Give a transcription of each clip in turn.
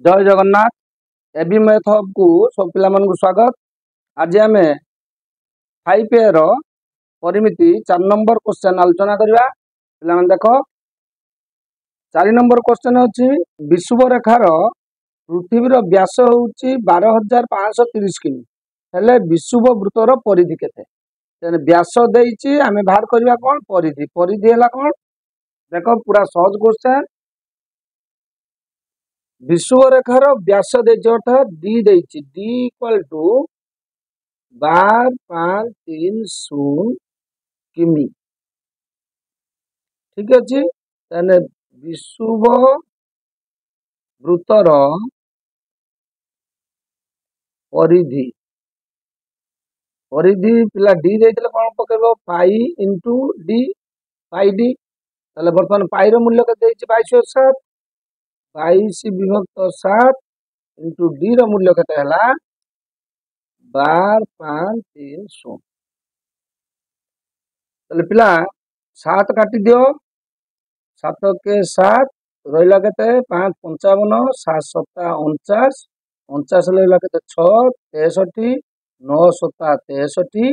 जय Jagannath AB math hub को सब पिला मन को स्वागत। आज आम 5A परिमिति 4 नंबर क्वेश्चन आलोचना करवा। पिला मन देख 4 नंबर क्वेश्चन अछि विषुवरेखार पृथ्वीर व्यास होउची 12,530 किमी हेले विषुव वृत्तर परिधि केते तेने व्यास देइची आमे बाहर करवा कोन परिधि परिधि हला कोन देखो पूरा सहज क्वेश्चन। विषुवरेखार व्यास देइची अर्थात डी देइची डी इक्वल टू 12,530 किमी ठीक अछि तेने विषुव वृत्तर परिधि परिधि पिला डी देइतले कोन पकेबो पाई इनटू डी पाई डी तले वर्तमान पाई रो मूल्य केते देइची 22,7 22 विभक्त 7 इंटू डी रो मूल्य केते हला 12,530 तले पिला 7 काटी दियो 7 के 7 रहिला केते 5,55 7 7 49 49 रहिला केते 6 63 9 7 63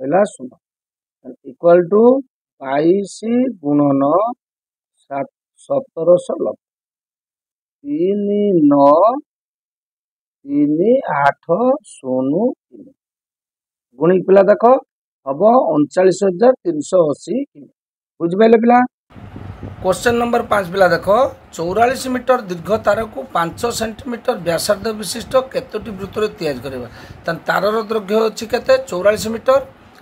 रहिला 0 इक्वल टू 22 गुणन 1790 3 9 3 8 0 3 गुणी पिला देख हम 39,380 बुझिपारे पिला। क्वेश्चन नंबर 5 पिला देख 44 मीटर दीर्घ तार को 5 सेंटीमीटर व्यासार्ध विशिष्ट केतोटी वृत्तर तैयार करबा तारर दैर्घ्य अछि केते 44 मीटर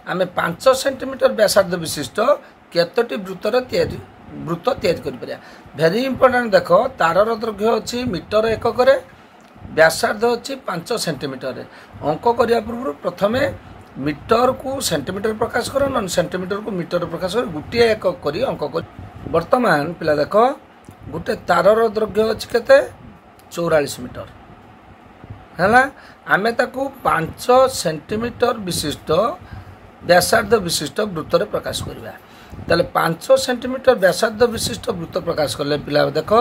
आमे 5 सेंटीमीटर व्यासार्ध विशिष्ट केतोटी वृत्तर वृत्त तैयार कर परिया। वेरी इंपोर्टेंट देख तारर दैर्घ्य अछि मीटर एकक रे व्यासार्ध अछि 5 सेंटीमीटर रे अंक करिया पूर्व प्रथमे मीटर को सेंटीमीटर प्रकाश कर नन सेंटीमीटर को मीटर प्रकाश कर गुटिया एकक करी अंक कर। वर्तमान पिला देख गुटे तारर दैर्घ्य अछि केते 44 मीटर हैला आमे ताकू 5 सेंटीमीटर विशिष्ट व्यासार्ध विशिष्ट वृत्त रे प्रकाश करबा ताले 5 सेंटीमीटर व्यासार्ध विशिष्ट वृत्त प्रकाश करले पिला देख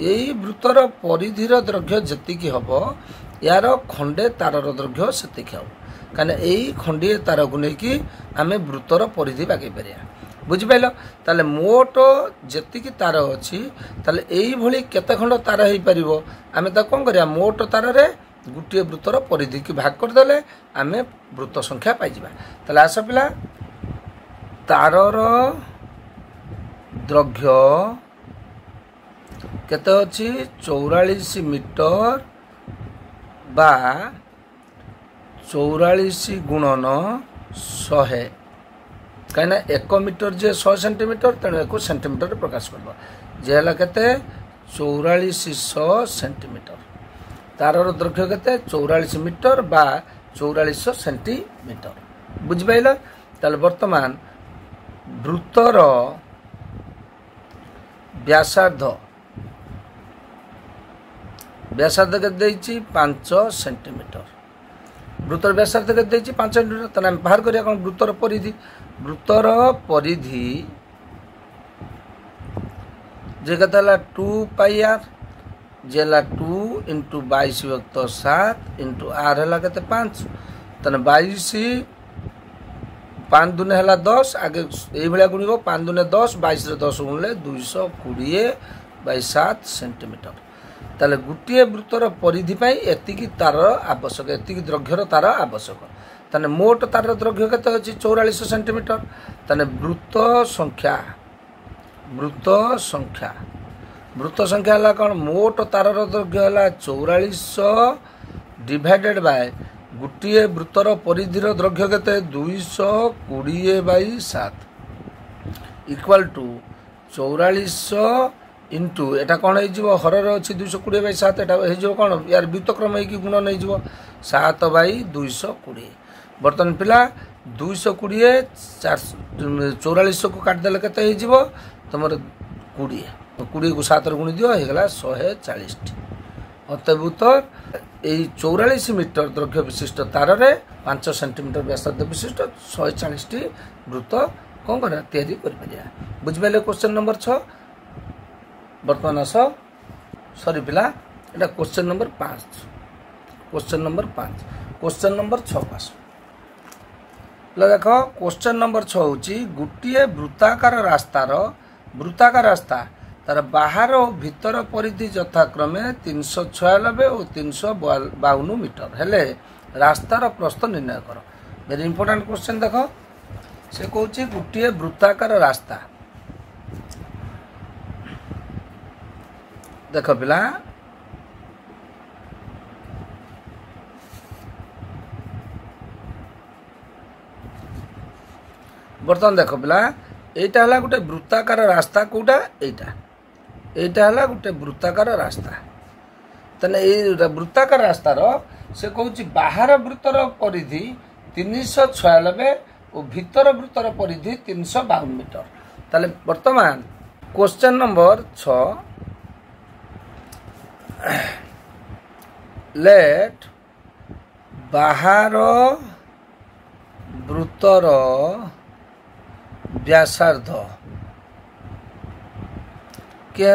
एई वृत्तर परिधिर दैर्घ्य जतिकी हबो यार खंडे तारर दैर्घ्य सेतिकी हबो काने एई खंडे तार को नेकी आमे वृत्तर परिधि बागे परिया बुझि पाइलो। ताले मोट जतिकी तार अछि ताले एई भली केते खंड तार हेई परिबो आमे ता कोन करिया मोट तार रे गुटिए वृत्तर परिधि की भाग कर देले आमे वृत्त संख्या पाइ जिबा। ताले आस पिला तारर दैर्घ्य केते अछि 44 मीटर बा 44 गुणन 100 कहीं 1 मीटर जे 100 सेंटीमीटर तेणु 1 सेंटीमीटर प्रकाश करबा जे हला केते 4400 सेंटीमीटर तारर दैर्घ्य केते 44 मीटर बा 4400 सेंटीमीटर बुझि पाइला। ताले वर्तमान वृत्तर व्यासार्ध के देइची 5 सेंटीमीटर वृत्तर व्यासार्ध के देइची 5 सेंटीमीटर तने बाहर करिया कोन वृत्तर परिधि जे कतला 2 पाई आर जेला 2 इंटू 22 विभक्त 7 इंटू आर हला केते 5 तने 22 5 दुने हला 10 आगे एई भलिया गुणिबो 5 दुने 10 22 रे 10 गुणले 220/7 सेंटीमीटर ताले गुटिए वृत्तर परिधि पाई एतिकी तार आवश्यक एतिकी दैर्घ्यर तार आवश्यक ताने मोट तार दैर्घ्य केते अछि 44 सेंटीमीटर ताने वृत्त संख्या हला कोन मोट तारर दैर्घ्य हला 44 डिवाइडेड बाय गुटिए वृत्तर परिधिर दैर्घ्य केते 220/7 इक्वल टू 44 इंटू एटा कोन हे जिवो हरर अछि 220/7 एटा हे जिवो कोन यार व्युत्क्रम हे कि गुण नै जिवो 7/220 वर्तमान पिला 220 44 को काट देले केते हे जिवो तमर 20 को 7 रे गुणी दियो हे गला 140 अतः उत्तर ए 44 मीटर दैर्घ्य विशिष्ट तार रे 5 सेंटीमीटर व्यासार्ध विशिष्ट 140 टी वृत्त कोन करा तैयारी कर परिया बुझबेले। क्वेश्चन नंबर 6 वर्तमान सॉरी पिला এটা question number 5 question number 5 question number 6 पास देख क्वेश्चन नंबर 6 हूँ गोटे वृत्ताकार रास्ता तार बाहर और भीतर परिधि यथाक्रमे 396 और 352 मीटर हेले रास्तार प्रस्थ निर्णय कर वेरी इंपोर्टेंट क्वेश्चन देख से कौन गोटे वृत्ताकार रास्ता देख पिला बर्तमान देख पिला एटा हला गोटे वृत्ताकार रास्ता कोटा एटा हला गोटे वृत्ताकार रास्ता तने ए वृत्ताकार रास्तार से कहूँ बाहर वृत्तर परिधि 396 और भीतर वृत्तर परिधि 352 मीटर ताले वर्तमान क्वेश्चन नंबर 6 लेट बाहर वृत्तर व्यासार्ध के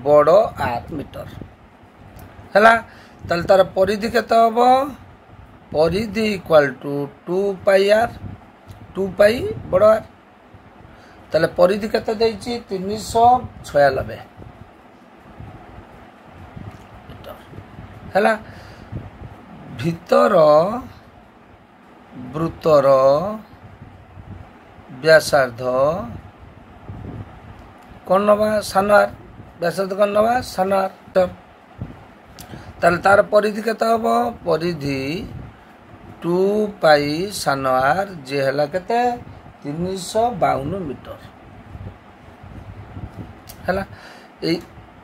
बड़ आर मीटर है तार परिधि केते हम परिधि इक्वाल टू 2 पाई आर 2 पाई बड़ आर ताले परिधि केते देछि 396 मीटर है भीतर वृत्तर व्यासार्ध कौन नवा सानार व्यासार्ध कौन नवा सानार ताले तार परिधि केते हम परिधि 2 पाई सानार जे हला केते 352 मीटर हला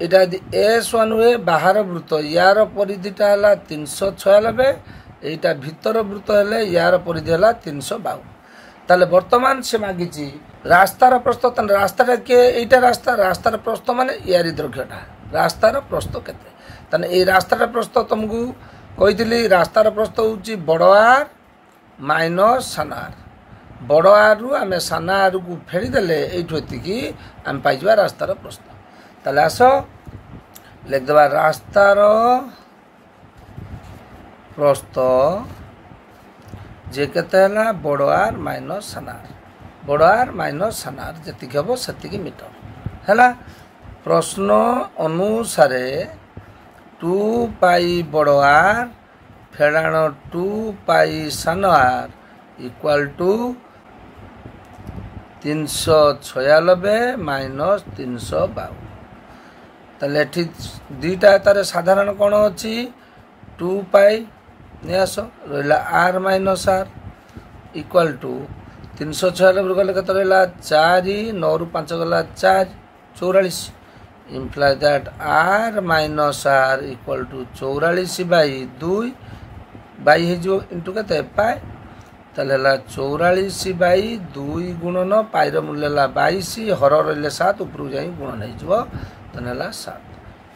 एटा S1 हुए बाहर वृत्त यार परिधिटा हला 396 एटा भीतर वृत्त हेले यार परिधि हला 352 ताले वर्तमान से मागिची रास्तार प्रस्थ ताने रास्ताटा के एटा रास्तार प्रस्थ माने यारी दैर्घ्यटा रास्तार प्रस्थ केते ताने ए रास्तार प्रस्थ तुमको कहितली रास्तार प्रस्थ होची बड़ आर माइनस साना आर बड़ आर रु आमे साना आर को फेरी देले एठो एतिकी आमे पाइजबा रास्तार प्रस्थ ताले आसो लिख देबा रास्तार प्रस्थ जे केते हला बड़ आर माइनस सानार बड़ आर माइनस सानार जतिक हम सेतिक मीटर है प्रश्न अनुसार 2 पाई बड़ आर फेड़ाण 2 पाई सान आर इक्वाल टू 396 माइनस 352 ताले दीटा तार साधारण कौन अच्छी 2 पाई नहीं आस रहा R minus R equal to 396 गले कत रहा 4 9 रु 5 गला 4 44 imply that are minus R equal to 44 by 2 by हो इंटू के पाए ताले 44 बाई 2 गुणन पाईर मूल्य 22 हर रही 7 ऊपर जा गुणन हो 7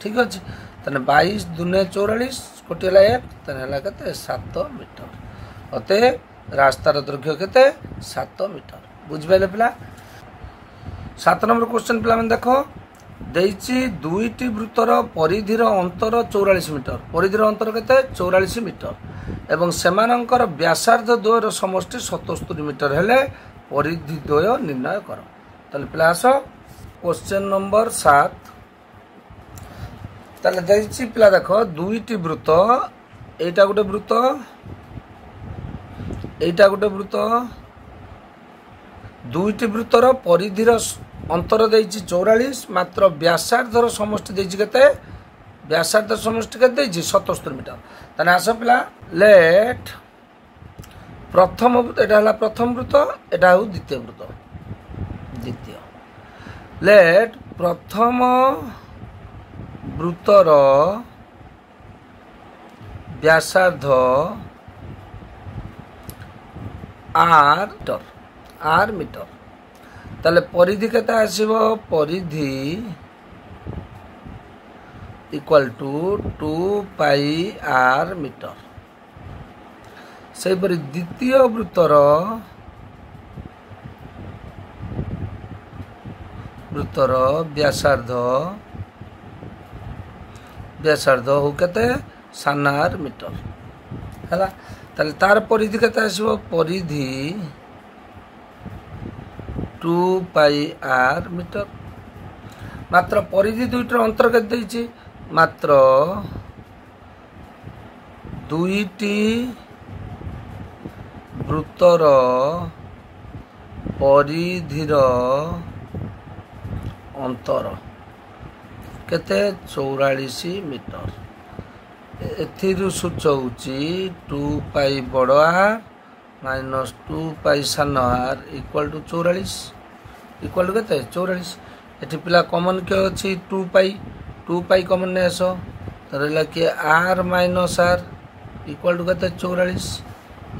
ठीक अच्छे तेने 22 दूने 44 कोटी 1 तेने के 7 मीटर अते रास्तार दैर्घ्य केते 7 मीटर बुझिपारे पिला 7 नंबर क्वेश्चन पिला मन देखो देइछि दुईटी वृत्तर परिधिर अंतर 44 मीटर परिधिर अंतर केते 44 मीटर एवं सेमानंकर व्यासार्ध द्वयर समष्टि 77 मीटर हेले परिधि द्वय निर्णय कर ताले पिला आसो क्वेश्चन नंबर 7 ताले देइछि पिला देखो दुईटी वृत्त एटा गोटे वृत्त एटा गोटे वृत्त दुईटी वृत्तर परिधिर अंतर देइछि 44 मात्र व्यासार्धर समष्टि देइछि केते व्यासार्ध समष्टि केते देइछि 77 मीटर ताने आसो पिला लेट प्रथम एटा हला प्रथम वृत्त एटा हो द्वितीय वृत्त द्वितीय लेट प्रथम वृत्तर व्यासार्ध आर मीटर ताले परिधि केते आसीबो परिधि equal to 2 pi R metre से द्वितीय वृत्तर व्यासार्ध व्यासार्ध हो केते सानार मीटर है तार परिधि केते आसो परिधि 2 पाई आर मीटर मात्र परिधि दुईटर अंतर केते मात्र दुईटी वृत्तर परिधिर अंतर केते 44 मीटर एथिरु सूचौची 2 पाई बड़ आर माइनस 2 पाई सान R equal to 44 equal to केते 44 एठी पिला कॉमन के अछि 2 पाई कॉमन ने आसो तो रहला कि R minus are equal to केते 44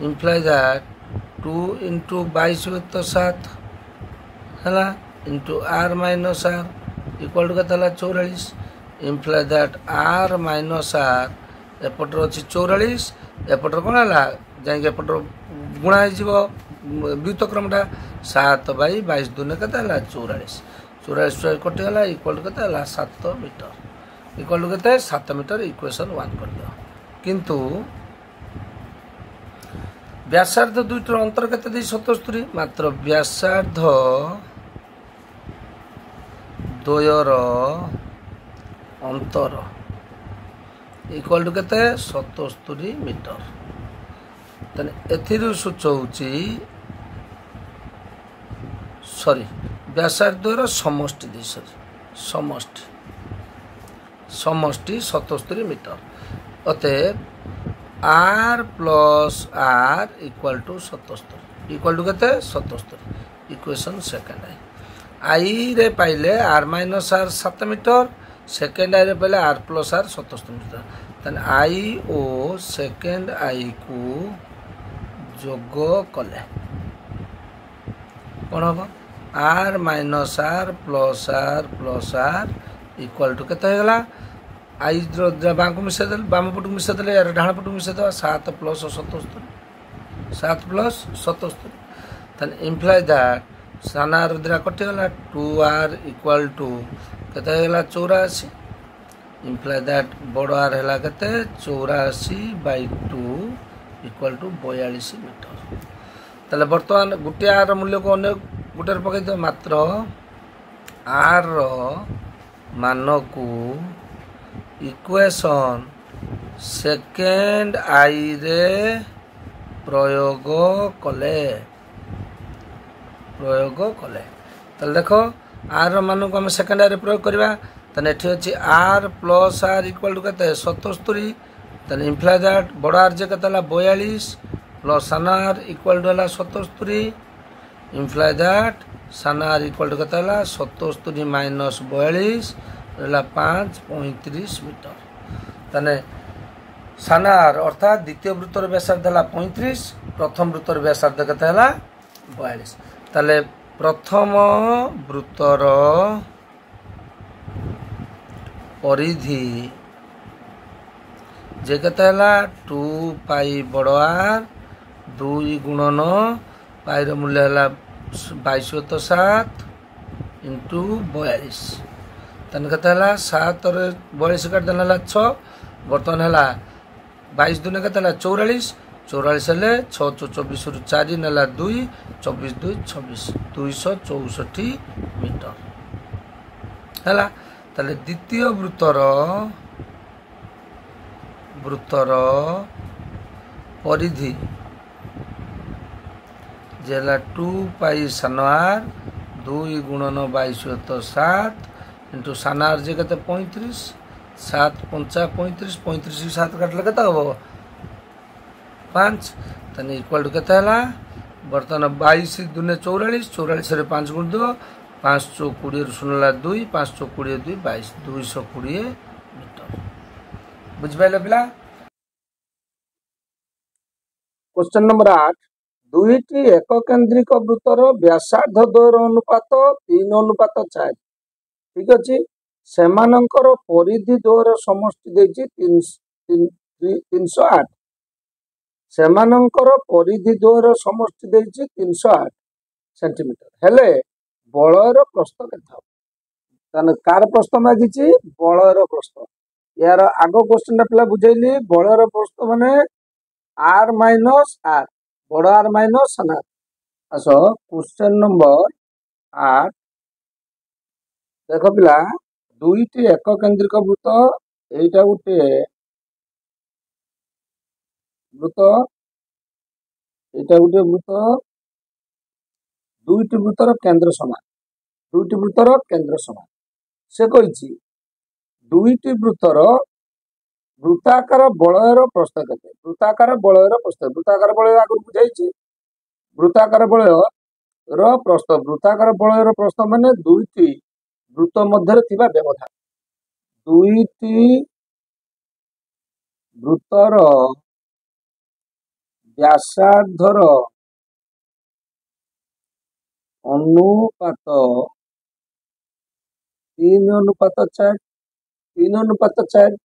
इम्प्लाई दैट 2 इंटू 22 तो 7 है into r minus are equal to केते 44 imply that are minus r एपटर अच्छी 44 एपटर कौन है जाए एपटर गुणा हो व्युतक्रमटा 7 बाई 22 दूने के 44 44 कटिगला इक्वल टू के 7 मीटर इक्वल टू के 7 मीटर इक्वेशन 1 कर दियो किंतु व्यासार्ध दुईटर अंतर के 77 मात्र व्यासार्ध द्वयर अंतर इक्वल टू केते 77 मीटर तने एथिरु सूचौची सॉरी व्यासार्धर समष्टि दे समष्टि 77 मीटर अतएव R plus R equal to 77 equal to केते 77 इक्वेशन सेकंड है आई रे पाइले R minus R 7 metre second आई रे पाइले आर प्लस आर 77 मीटर तने आई ओ सेकेंड आई को जोग कले कौन हम R minus R plus R equal to केते होगला आई बाम को मिसेदे बाम पटू मिसेदे यार डाण पटू मिसेदे 7 प्लस 77 तन इम्प्लाई दैट सानार द्रा कटिगला 2r इक्वल टू केते होगला 84 इम्प्लाई दैट बड़ आर है केते 84 बाई 2 इक्वल टू 42 मीटर ताले बर्तमान गोटे आर मूल्य को अन्य गोटे पकई दो मात्र आर मान को इक्वेशन सेकेंड आई रे प्रयोग कले ताले देखो आर मान को हम सेकेंड आई रे प्रयोग करबा तने एठी अछि R plus R equal to केते 77 तने इम्प्लाई दैट बड़ आर जे केते 42 प्लस सान R equal to 77 imply that सान आर इक्वल टू केते 77 माइनस 42 रहला 5.35 मीटर तने सान आर अर्थात द्वितीय वृत्तर व्यासार्ध है 35 प्रथम वृत्तर व्यासार्ध केते है 42 ताले प्रथम वृत्तर परिधि जे केते है 2 पाई बड़ आर 2 गुणन पाई रो मूल्य है 22/7 इंटू 42 तन केते है 7 रे 42 काट देला 6 बर्तमान है 22 दुने केते है 44 44 हेले 6 24 रु 4 नेला 2 24 2 26 264 मीटर है ताले द्वितीय वृत्तर परिधि जेला 2 पाई सान आर 2 गुणन 22/7 इंटू सान आर जे केते 35 7 5 35 35 7 काटले केते हो 5 तने इक्वल टू केते हला बर्तमान 22 दुने 44 44 रे 5 गुण दो 5 चौक 20 रु सुनला 2 5 चौक 20 2 22 220 मीटर बुझ पाइले पिला क्वेश्चन नंबर 8 दुईटी एक केंद्रिक वृत्तर व्यासार्ध द्वयर अनुपात 3:4 ठीक अछि सेमानंकर परिधि द्वयर समष्टि देछि 308 सेमानंकर परिधि द्वयर समष्टि देछि 308 सेंटीमीटर हेले बलयर प्रस्थ केते ताने कार प्रस्थ मागिछि बलयर प्रस्थ यार आग क्वेश्चन पिला बुझेली बलर प्रस्थ माने आर माइनस आर बड़ आर माइनस साना आस क्वेश्चन नंबर 8 देख पिला दुईटी एक केंद्रिक वृत्त एटा गोटे वृत्त एटा गोटे वृत्त दुईटी वृत्तर केंद्र समान दुईटी वृत्तर केंद्र समान से कही दुईटी वृत्तर वृत्ताकार बलयर प्रस्थ केते वृत्ताकार बलयर प्रस्थ वृत्ताकार बलय आगु बुझाई वृत्ताकार बलय प्रस्थ वृत्ताकार बलयर प्रस्थ माने दुईटी वृत्त मध्य थिबा व्यवधान दुईटी वृत्तर व्यासार्धर अनुपात 3:4 3:4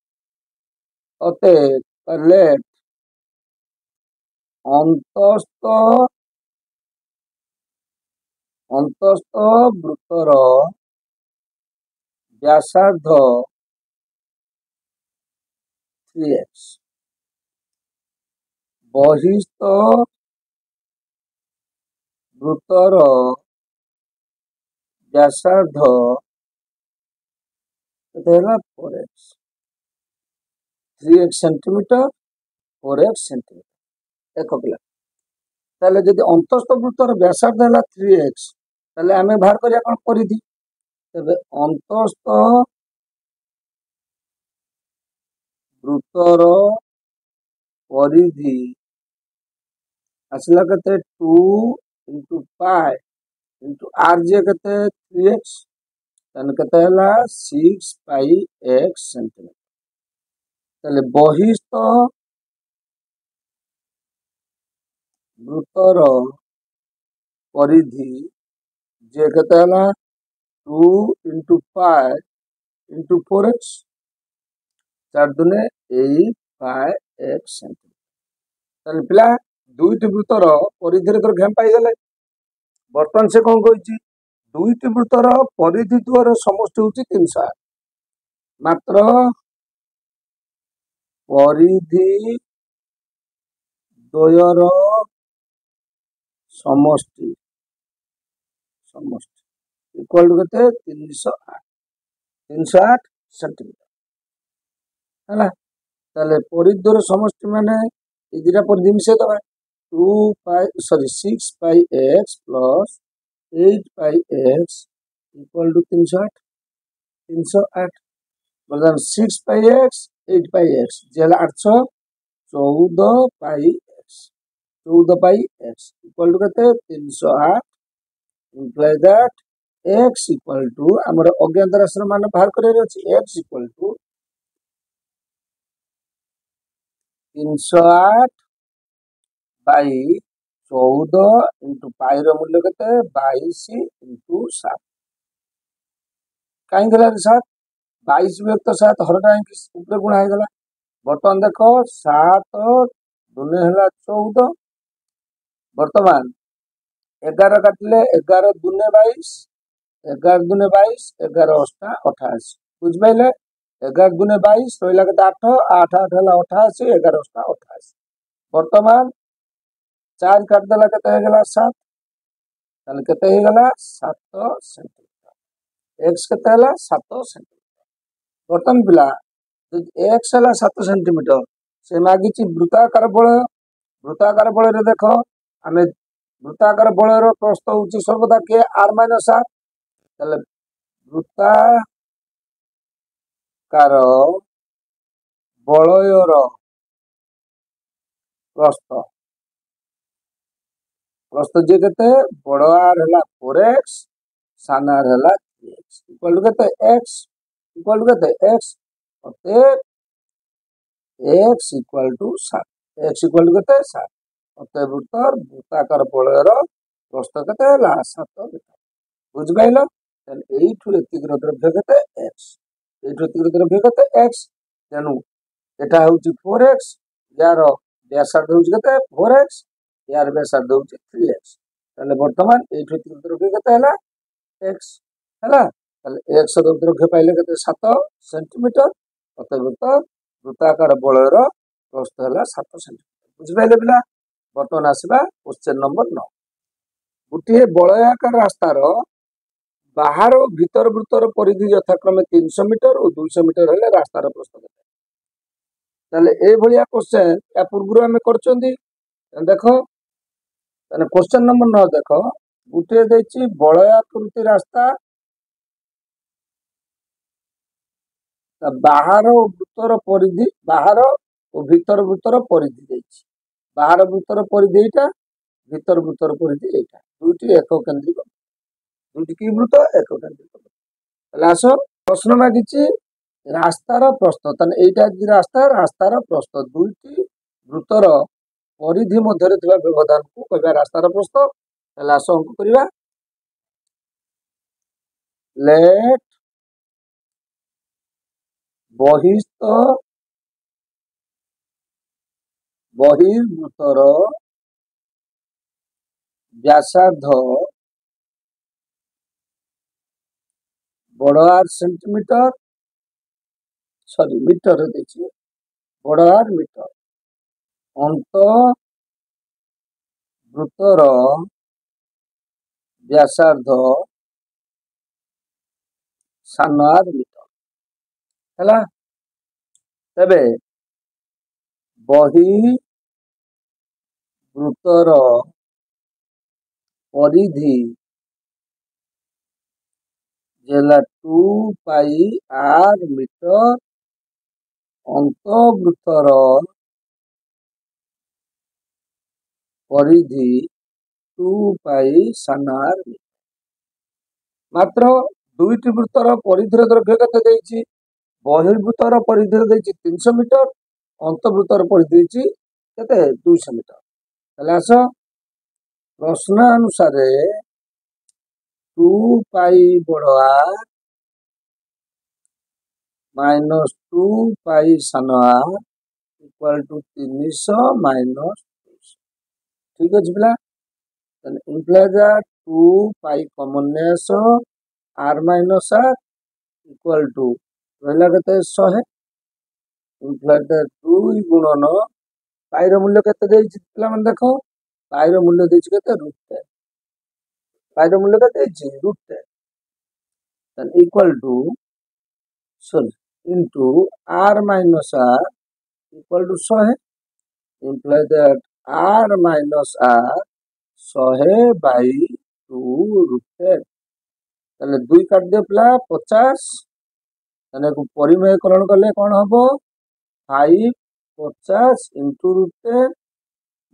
अते लेट अंतस्थ अंतस्थ वृत्तर व्यासार्ध 3x बहिस्थ वृत्तर व्यासार्ध 4x 3x centimetre 4x centimetre एक पिला ताले जदि अंतस्थ वृत्तर व्यासार्ध है 3x ताले आमे बाहर करिया कोन परिधि तबे अंतस्थ वृत्तर परिधि आसला केते 2 into पाई into r जे केते 3x तन केते हला 6 पाई x सेंटीमीटर ताले बहिस्थ वृत्तर परिधि जे केते हला 2 into पाई into 4x 4 दुने 8 पाई x सेंटीमीटर ताले पिला दुईटी वृत्तर परिधि रे घेम पाई गले बर्तमान से कौन कही दुईटी वृत्तर परिधि द्वार समष्टि हूँ 308 मात्र परिधि द्वयर समष्टि समष्टि इक्वल टू केते 308 सेंटीमीटर है ताले परिधि द्वयर समष्टि माने ए दुटा परिधि मिसे दबा 2 pi sorry 6 pi x plus 8 pi x equal to 308 मतलब 6 पाई x 8 पाई x जेला 814 pi x 14 pi x equal to कहते 308 imply that x equal to हमर अज्ञात राशि मान बाहर करे अछि x equal to 308 by 14 into pi मूल्य केते 22 इंटू 7 कहीं 7 22 व्यक्त 7 हरटा ऊपर गुणा हो गला बर्तमान देख 7 दुने हला 14 वर्तमान 11 काटिले 11 दुने 22 11 दुने 22 11 अष्टा 88 बुझ पाइले 11 दुने 22 रहिला केते 8 8 8 हला 88 11 अष्टा 88 वर्तमान 4 काट देला केते हो गला 7 ताले केते हो गला 7 सेंटीमीटर x केते हला 7 सेंटीमीटर वर्तमान पिला x हला 7 सेंटीमीटर से मागिची वृत्ताकार बल रे देखो आमे वृत्ताकार बल रो प्रस्थ होची सर्वदा के r - r ताले वृत्ताकार बलयर प्रस्थ प्रस्थ जे केते बड़ आर हला 4x सान आर हला 3x इक्वल टू केते x इक्वल टू केते x अते x equal to 7 x equal to केते 7 अते वृत्ताकार बलयर प्रस्थ केते हला 7 मीटर बुझ पाइलो तने एठु एतिक रो द्रव्य केते x एठु एतिक रो द्रव्य केते x तेनु एटा होची 4x यार व्यासार्ध होची केते 4x यार व्यासार्ध होची 3x ताले वर्तमान एठु एतिक द्रव्य केते हला x हला ताले x रो द्रव्य पाइले केते 7 सेंटीमीटर प्रत्येक वृत्त वृत्ताकार बलयर प्रस्थ है 7 सेंटीमीटर बुझिपारे पिला। बर्तमान आसवा क्वेश्चन नंबर 9 गोटे बलयाकार रास्तार बाहर और भीतर वृत्तर परिधि यथाक्रमे 300 मीटर और 200 मीटर है रास्तार प्रस्थ ये क्वेश्चन या पूर्व आम कर देख क्वेश्चन नंबर 9 देख गोटे देखिए बलयाकृति रास्ता बाहर वृत्तर परिधि बाहर और भीतर वृत्तर परिधि देखिए बाहर वृत्तर परिधि यहाँ भीतर वृत्तर परिधि यहाँ दुईटी एक केन्द्रिक दुईटी कि वृत्त एक केन्द्रिक आस प्रश्न मागिची रास्तार प्रस्थ यहाँ रास्ता रास्तार प्रस्थ दुईटी वृत्तर परिधि मध्य व्यवधान को कह रास्तार प्रस्थ आस अंक करवा लेट बहिस्थ बहिर्वृत्तर व्यासार्ध बड़ आर सेंटीमीटर सॉरी मीटर देखिए बड़ आर मीटर अंत वृत्तर व्यासार्ध सान आर मीटर है तेबे बहि वृत्तर परिधि जेला 2 पाई आर मीटर अंत वृत्तर परिधि 2 पाई सान आर मीटर मात्र दुईटी वृत्तर परिधि दैर्घ्य केते बहिर्वृत्तर परिधि 300 मीटर अंतवृत्तर परिधि केते 200 मीटर आस प्रश्न अनुसार 2 पाई बड़ आर माइनस 2 पाई सान आर इक्वल टू 300 माइनस 200 ठीक अच्छे पिला imply that 2 pi commonness R minus are equal to रहा के 100 इम्प्लाय दैट 2 गुणन पाई मूल्य केते पिला देख पाई मूल्य देछि केते √10 पाई मूल्य केते √10 equal to sorry into R minus are equal to 100 imply that are minus R 100 by 2 √10 ताले 2 काट दे पिला 50 ताने को परिमेयकरण कले कौन हम 5 50 इंटू √10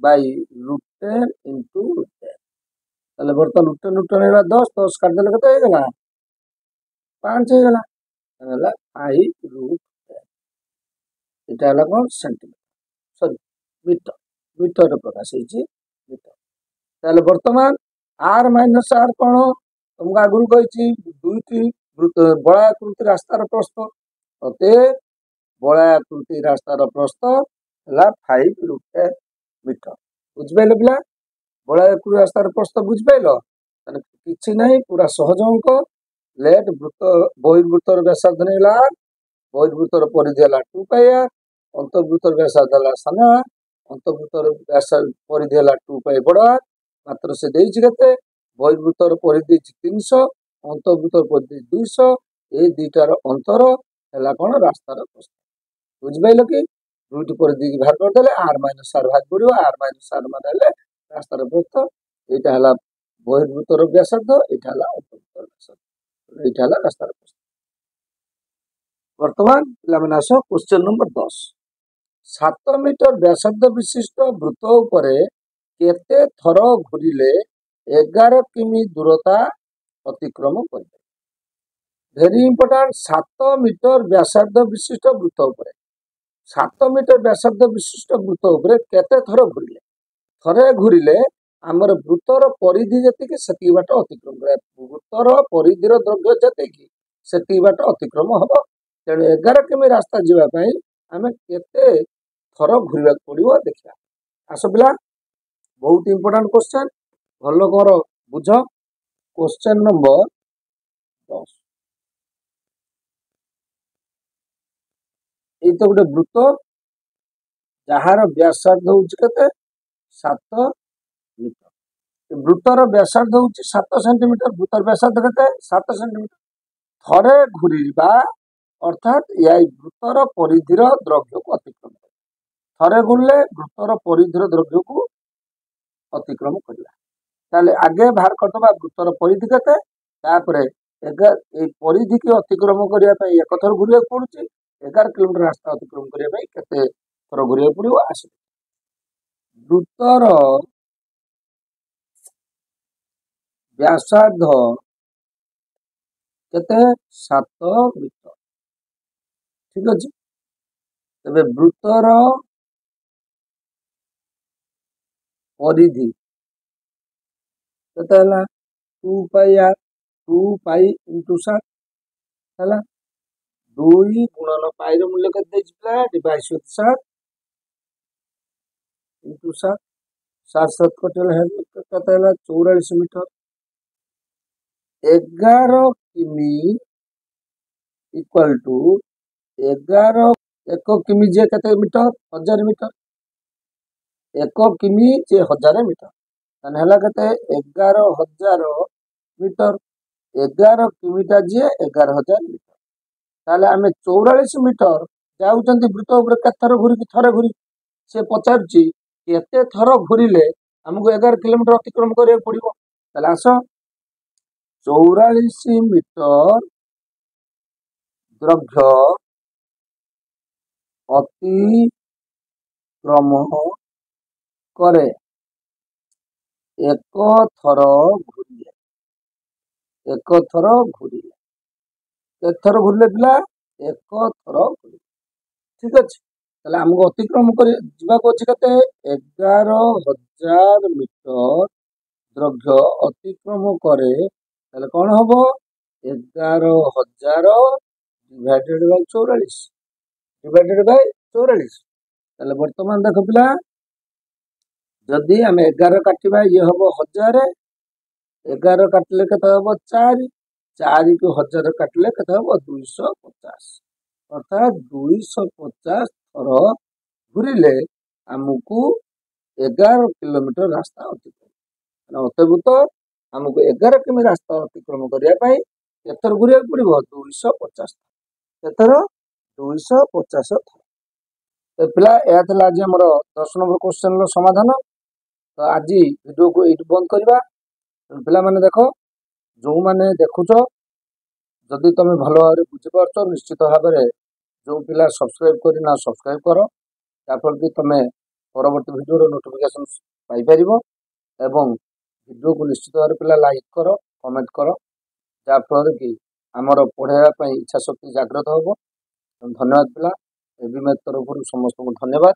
बाई √10 इंटू √10 ताले बर्तन √10 है 10 10 काट देले केते हो गला 5 हो गला ताले 5 √10 एटा हला कोन सेंटीमीटर सॉरी मीटर मीटर प्रकाश होची मीटर ताले वर्तमान आर माइनस आर कौन तुमको आगुरी कही दुईटी बलयाकृति रास्तार प्रस्थ अते बलयाकृति रास्तार प्रस्थ है 5 √10 मीटर बुझिपारे पिला बलयाकृति रास्तार प्रस्थ बुझिपार कि ना पूरा सहज अंक लेट वृत्त बहिर्वृत्तर व्यासार्ध नहीं आर बहिर्वृत्तर परिधि है 2 पाई आर अंतर्वृत्तर व्यासार्ध है सान आर अंतर्वृत्तर व्यासार्ध परिधि है 2 पाई बड़ आर मात्र से देते बहिर्वृत्तर परिधि 300 अंतर्वृत्तर परिधि 200 ये दुईटार अंतर है कौन रास्तार प्रस्थ बुझिपार कि दुईटी परिधि बाहर करदे आर माइनस आर भाग पड़ो आर माइनस आर मान रास्तार प्रस्थ यहाँ है बहिर्वृत्तर व्यासार्ध यहाँ है अंतर्वृत्तर व्यासार्ध यहाँ है रास्तार प्रस्थ वर्तमान पे आस क्वेश्चन नंबर 10 7 मीटर व्यासार्ध विशिष्ट वृत्त उपरे केते थर घूरिले 11 किमी दूरता अतिक्रम कर भेरी इंपोर्टाट 7 मीटर व्यासार्ध विशिष्ट वृत्त उपरे 7 मीटर व्यासार्ध विशिष्ट वृत्त उपरे केते थर घूरिले थरे घूरिले आमर वृत्तर परिधि जतिक सेति बाट अतिक्रम करे वृत्तर परिधिर दैर्घ्य जतिक सेति बाट अतिक्रम हम तेणु 11 किमी रास्ता जावाई आम केते थर घूरवा पड़ो देखा आस पिला बहुत इंपोर्टाट क्वेश्चन भल कर बुझ क्वेश्चन नंबर 10 ଏଇ ତ ଗୋଟେ ବୃତ୍ତ ଯାହାର ବ୍ୟାସାର୍ଦ୍ଧ ହଉଛି କେତେ 7 ମିଟର। ଏ ବୃତ୍ତର ବ୍ୟାସାର୍ଦ୍ଧ ହଉଛି 7 ସେଣ୍ଟିମିଟର। ବୃତ୍ତର ବ୍ୟାସାର୍ଦ୍ଧ କେତେ 7 ସେଣ୍ଟିମିଟର। ଥରେ ଘୁରିବା ଅର୍ଥାତ୍ ଏହା ବୃତ୍ତର ପରିଧିର ଦୈର୍ଘ୍ୟକୁ ଅତିକ୍ରମ କରେ। ଥରେ ଘୁରିଲେ ବୃତ୍ତର ପରିଧିର ଦୈର୍ଘ୍ୟକୁ ଅତିକ୍ରମ କରିବା। ତାହେଲେ ଆଗେ ବାହାର କରିଦେବା ବୃତ୍ତର ପରିଧି କେତେ, ତାପରେ ଏଇ ପରିଧିକି ଅତିକ୍ରମ କରିବା ପାଇଁ ଏକ ଥର ଘୁରିବାକୁ ପଡୁଛି। 11 କିଲୋମିଟର ରାସ୍ତା ଅତିକ୍ରମ କରିବା ପାଇଁ କେତେ ଥର ଘୁରିବାକୁ ପଡିବ ଆସେ। ବୃତ୍ତର ବ୍ୟାସାର୍ଦ୍ଧ କେତେ 7 ମିଟର। ଠିକ ଅଛି। ତେବେ ବୃତ୍ତର ପରିଧି କେତେ ହେଲା 2 ପାଇ ଇଣ୍ଟୁ 7 ହେଲା। 2 ଗୁଣନ ପାଇର ମୂଲ୍ୟ କେତେ ଦେଇଛି ପିଲା ଡିଭାଇଡ୍ 7 ଇଣ୍ଟୁ 7 7 କଟିଲେ କେତେ ହେଲା 44 ମିଟର। 11 କିମି ଇକ୍ୱାଲ ଟୁ 11 1 କିମି ଯେ କେତେ ମିଟର 1000 ମିଟର। 1 କିମି ଯେ 1000 ମିଟର। ତାହେଲେ ହେଲା କେତେ 11,000 ମିଟର। 11 କିମିଟା ଯେ 11,000 ମିଟର। ତାହେଲେ ଆମେ 44 ମିଟର ଯାଉଛନ୍ତି ବୃତ୍ତ ଉପରେ କେତେ ଥର ଘୁରିକି ଥରେ ଘୁରି। ସେ ପଚାରୁଛି କେତେ ଥର ଘୁରିଲେ ଆମକୁ 11 କିଲୋମିଟର ଅତିକ୍ରମ କରିବାକୁ ପଡିବ। ତାହେଲେ ଆସ 44 ମିଟର ଦୈର୍ଘ୍ୟ ଅତିକ୍ରମ କରେ ଏକ ଥର ଘୁରିଲେ। କେତେ ଥର ଘୁରିଲେ ପିଲା 1 ଥର ଘୁରିଲେ। ଠିକ ଅଛି। ତାହେଲେ ଆମକୁ ଅତିକ୍ରମ କରି ଯିବାକୁ ଅଛି କେତେ 11,000 ମିଟର ଦୈର୍ଘ୍ୟ ଅତିକ୍ରମ କରେ। ତାହେଲେ କଣ ହବ 11,000 ଡିଭାଇଡେଡ୍ ବାଇ 44। ତାହେଲେ ବର୍ତ୍ତମାନ ଦେଖ ପିଲା ଯଦି ଆମେ 11 କାଟିବା ଇଏ ହବ 1000। 11 କାଟିଲେ କେତେ ହବ 4 କୁ 1000 କାଟିଲେ କେତେ ହବ 250। ଅର୍ଥାତ୍ 250 ଥର ଘୁରିଲେ ଆମକୁ 11 କିଲୋମିଟର ରାସ୍ତା ଅତିକ୍ରମ। ଅତଏବ ଆମକୁ 11 କିମି ରାସ୍ତା ଅତିକ୍ରମ କରିବା ପାଇଁ କେତେଥର ଘୁରିବାକୁ ପଡିବ 250 ଥର। କେତେଥର 250 ଥର। ପିଲା ଏହା ଥିଲା ଆଜି ଆମର 10 ନମ୍ବର କ୍ୱେଶ୍ଚନର ସମାଧାନ। ତ ଆଜି ଭିଡ଼ିଓକୁ ଏଇଠି ବନ୍ଦ କରିବା। ପିଲାମାନେ ଦେଖ ଯେଉଁମାନେ ଦେଖୁଛ ଯଦି ତମେ ଭଲ ଭାବରେ ବୁଝିପାରୁଛ ନିଶ୍ଚିତ ଭାବରେ ଯେଉଁ ପିଲା ସବସ୍କ୍ରାଇବ୍ କରିନା ସବସ୍କ୍ରାଇବ୍ କର, ଯାହାଫଳରେ କି ତମେ ପରବର୍ତ୍ତୀ ଭିଡ଼ିଓର ନୋଟିଫିକେସନ୍ ପାଇପାରିବ। ଏବଂ ଭିଡ଼ିଓକୁ ନିଶ୍ଚିତ ଭାବରେ ପିଲା ଲାଇକ୍ କର, କମେଣ୍ଟ କର, ଯାହାଫଳରେ କି ଆମର ପଢ଼ାଇବା ପାଇଁ ଇଚ୍ଛା ଶକ୍ତି ଜାଗ୍ରତ ହେବ। ଧନ୍ୟବାଦ ପିଲା। ଏବି ମ୍ୟାଥ୍ ତରଫରୁ ସମସ୍ତଙ୍କୁ ଧନ୍ୟବାଦ।